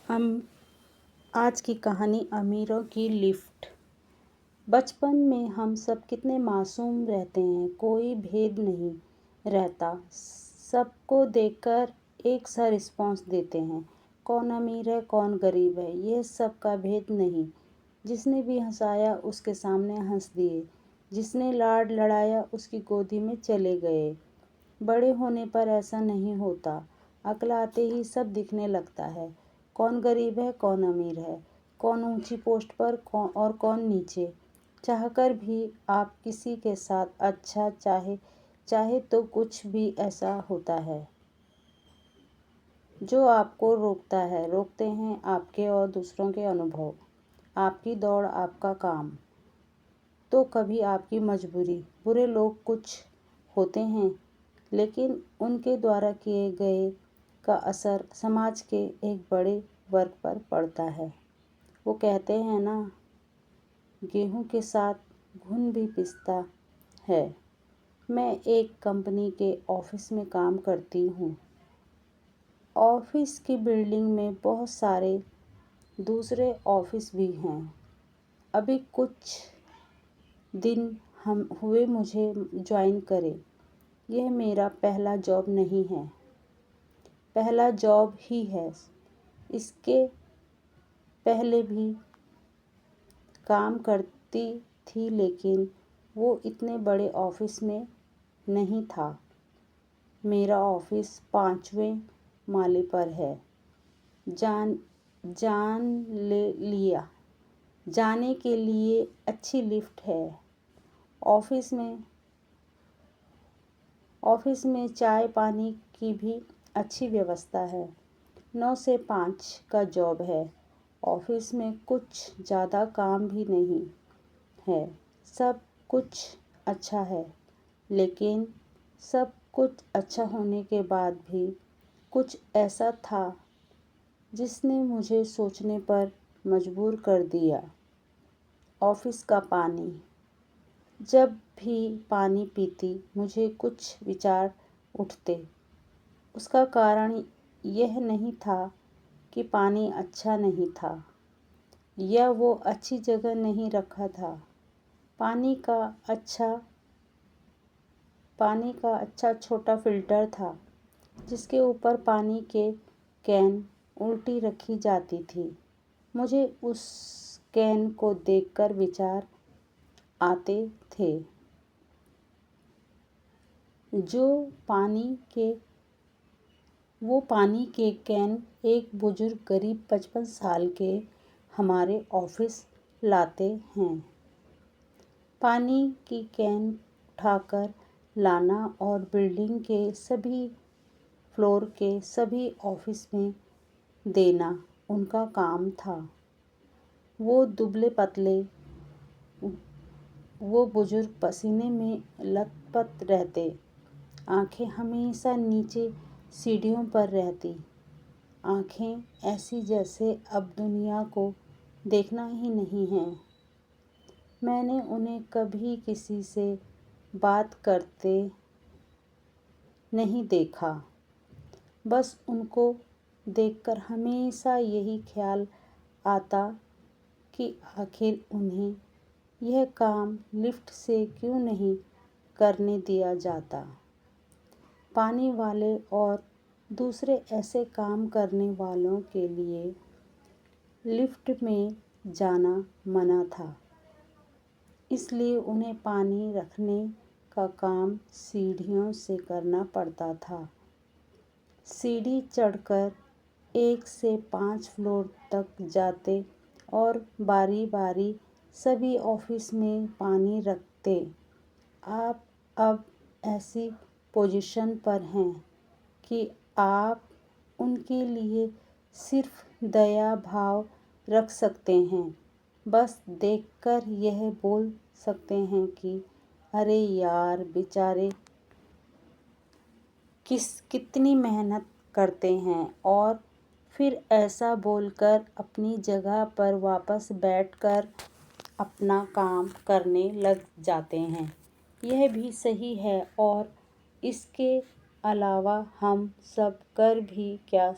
हम आज की कहानी अमीरों की लिफ्ट। बचपन में हम सब कितने मासूम रहते हैं, कोई भेद नहीं रहता। सबको देखकर एक सा रिस्पॉन्स देते हैं। कौन अमीर है कौन गरीब है ये सब का भेद नहीं। जिसने भी हंसाया उसके सामने हंस दिए, जिसने लाड लड़ाया उसकी गोदी में चले गए। बड़े होने पर ऐसा नहीं होता। अक्ल आते ही सब दिखने लगता है। कौन गरीब है कौन अमीर है, कौन ऊंची पोस्ट पर और कौन नीचे। चाहकर भी आप किसी के साथ अच्छा चाहे तो कुछ भी ऐसा होता है जो आपको रोकते हैं आपके और दूसरों के अनुभव, आपकी दौड़, आपका काम, तो कभी आपकी मजबूरी। बुरे लोग कुछ होते हैं लेकिन उनके द्वारा किए गए का असर समाज के एक बड़े वर्ग पर पड़ता है। वो कहते हैं ना, गेहूं के साथ घुन भी पिसता है। मैं एक कंपनी के ऑफिस में काम करती हूँ। ऑफिस की बिल्डिंग में बहुत सारे दूसरे ऑफिस भी हैं। अभी कुछ दिन हम हुए मुझे ज्वाइन करे। यह मेरा पहला जॉब नहीं है, पहला जॉब ही है। इसके पहले भी काम करती थी लेकिन वो इतने बड़े ऑफिस में नहीं था। मेरा ऑफिस 5वें माले पर है। जाने के लिए अच्छी लिफ्ट है। ऑफिस में चाय पानी की भी अच्छी व्यवस्था है। 9 से 5 का जॉब है। ऑफिस में कुछ ज़्यादा काम भी नहीं है। सब कुछ अच्छा है, लेकिन सब कुछ अच्छा होने के बाद भी कुछ ऐसा था जिसने मुझे सोचने पर मजबूर कर दिया। ऑफिस का पानी। जब भी पानी पीती मुझे कुछ विचार उठते। उसका कारण यह नहीं था कि पानी अच्छा नहीं था या वो अच्छी जगह नहीं रखा था। पानी का अच्छा छोटा फिल्टर था जिसके ऊपर पानी के कैन उल्टी रखी जाती थी। मुझे उस कैन को देखकर विचार आते थे। वो पानी के कैन एक बुजुर्ग गरीब 55 साल के हमारे ऑफिस लाते हैं। पानी की कैन उठाकर लाना और बिल्डिंग के सभी फ्लोर के सभी ऑफिस में देना उनका काम था। वो दुबले पतले, वो बुजुर्ग पसीने में लथपथ रहते। आंखें हमेशा नीचे सीढ़ियों पर रहती। आंखें ऐसी जैसे अब दुनिया को देखना ही नहीं है। मैंने उन्हें कभी किसी से बात करते नहीं देखा। बस उनको देखकर हमेशा यही ख्याल आता कि आखिर उन्हें यह काम लिफ्ट से क्यों नहीं करने दिया जाता। पानी वाले और दूसरे ऐसे काम करने वालों के लिए लिफ्ट में जाना मना था, इसलिए उन्हें पानी रखने का काम सीढ़ियों से करना पड़ता था। सीढ़ी चढ़कर 1 से 5 फ्लोर तक जाते और बारी बारी सभी ऑफिस में पानी रखते। आप अब ऐसी पोजीशन पर हैं कि आप उनके लिए सिर्फ दया भाव रख सकते हैं। बस देखकर यह बोल सकते हैं कि अरे यार बेचारे कितनी मेहनत करते हैं, और फिर ऐसा बोलकर अपनी जगह पर वापस बैठकर अपना काम करने लग जाते हैं। यह भी सही है, और इसके अलावा हम सब कर भी क्या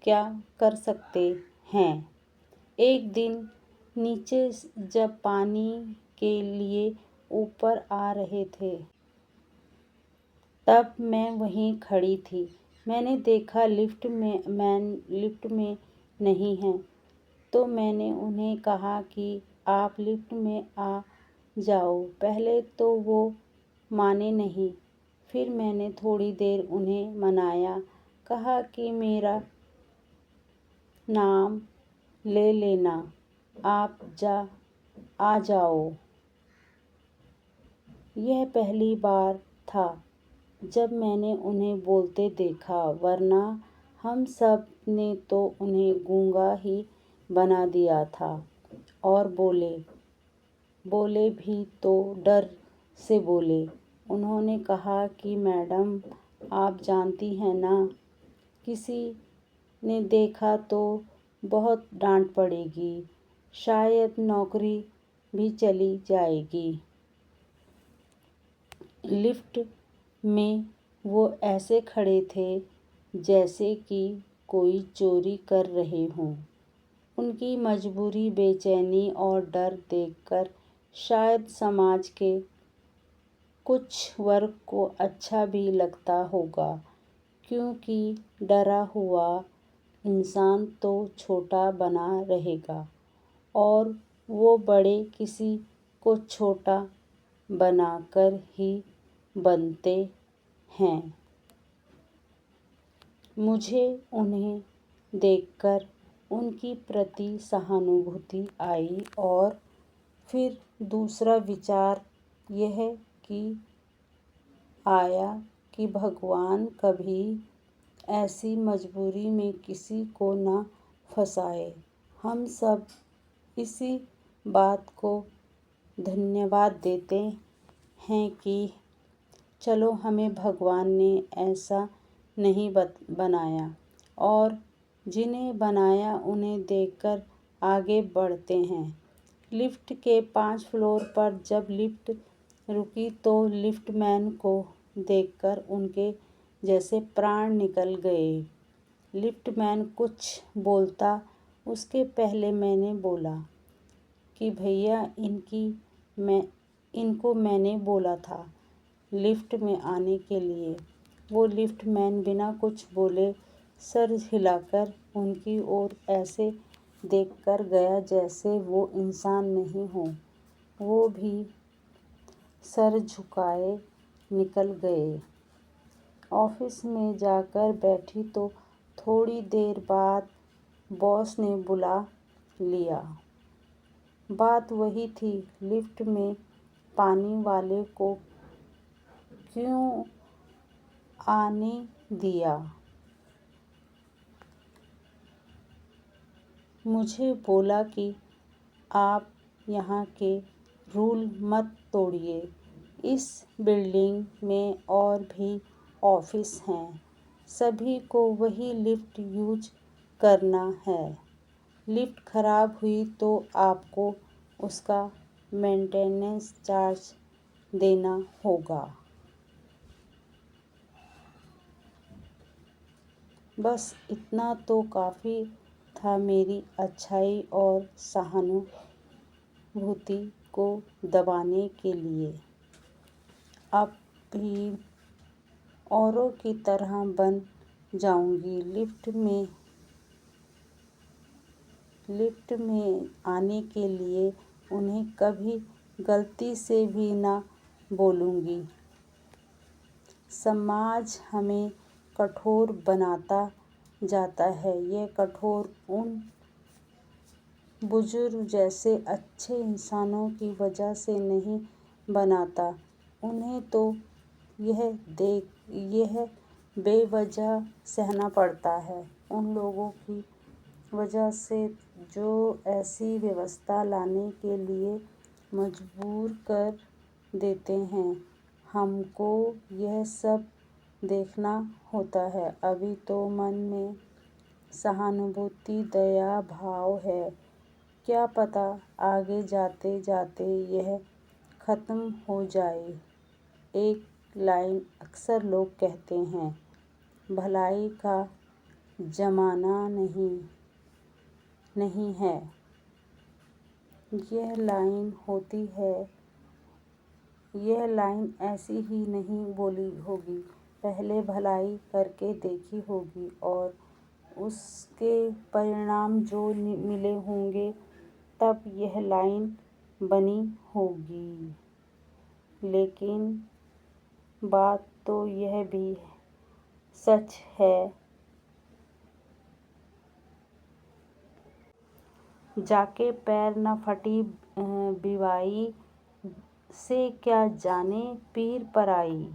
क्या कर सकते हैं। एक दिन नीचे जब पानी के लिए ऊपर आ रहे थे, तब मैं वहीं खड़ी थी। मैंने देखा लिफ्ट में नहीं है, तो मैंने उन्हें कहा कि आप लिफ्ट में आ जाओ। पहले तो वो माने नहीं, फिर मैंने थोड़ी देर उन्हें मनाया, कहा कि मेरा नाम ले लेना, आप आ जाओ। यह पहली बार था जब मैंने उन्हें बोलते देखा, वरना हम सब ने तो उन्हें गूंगा ही बना दिया था। और बोले भी तो डर से बोले। उन्होंने कहा कि मैडम, आप जानती हैं ना, किसी ने देखा तो बहुत डांट पड़ेगी, शायद नौकरी भी चली जाएगी। लिफ्ट में वो ऐसे खड़े थे जैसे कि कोई चोरी कर रहे हों। उनकी मजबूरी, बेचैनी और डर देखकर शायद समाज के कुछ वर्ग को अच्छा भी लगता होगा, क्योंकि डरा हुआ इंसान तो छोटा बना रहेगा और वो बड़े किसी को छोटा बनाकर ही बनते हैं। मुझे उन्हें देखकर उनकी प्रति सहानुभूति आई और फिर दूसरा विचार यह कि आया कि भगवान कभी ऐसी मजबूरी में किसी को ना फंसाए। हम सब इसी बात को धन्यवाद देते हैं कि चलो, हमें भगवान ने ऐसा नहीं बनाया, और जिन्हें बनाया उन्हें देखकर आगे बढ़ते हैं। लिफ्ट के 5 फ्लोर पर जब लिफ्ट रुकी तो लिफ्टमैन को देखकर उनके जैसे प्राण निकल गए। लिफ्टमैन कुछ बोलता उसके पहले मैंने बोला कि भैया, इनको मैंने बोला था लिफ्ट में आने के लिए। वो लिफ्टमैन बिना कुछ बोले सर हिलाकर उनकी ओर ऐसे देखकर गया जैसे वो इंसान नहीं हो। वो भी सर झुकाए निकल गए। ऑफिस में जाकर बैठी तो थोड़ी देर बाद बॉस ने बुला लिया। बात वही थी, लिफ्ट में पानी वाले को क्यों आने दिया। मुझे बोला कि आप यहाँ के रूल मत तोड़िए, इस बिल्डिंग में और भी ऑफिस हैं, सभी को वही लिफ्ट यूज करना है। लिफ्ट खराब हुई तो आपको उसका मेंटेनेंस चार्ज देना होगा। बस इतना तो काफ़ी था मेरी अच्छाई और सहानुभूति को दबाने के लिए। अब भी औरों की तरह बन जाऊंगी। लिफ्ट में आने के लिए उन्हें कभी गलती से भी ना बोलूंगी। समाज हमें कठोर बनाता जाता है। यह कठोर उन बुजुर्ग जैसे अच्छे इंसानों की वजह से नहीं बनाता। उन्हें तो यह बेवजह सहना पड़ता है। उन लोगों की वजह से जो ऐसी व्यवस्था लाने के लिए मजबूर कर देते हैं। हमको यह सब देखना होता है। अभी तो मन में सहानुभूति, दया भाव है। क्या पता आगे जाते जाते यह खत्म हो जाए। एक लाइन अक्सर लोग कहते हैं, भलाई का जमाना नहीं है। यह लाइन होती है, यह लाइन ऐसी ही नहीं बोली होगी, पहले भलाई करके देखी होगी और उसके परिणाम जो मिले होंगे तब यह लाइन बनी होगी। लेकिन बात तो यह भी सच है, जाके पैर न फटी बिवाई से क्या जाने पीर पराई।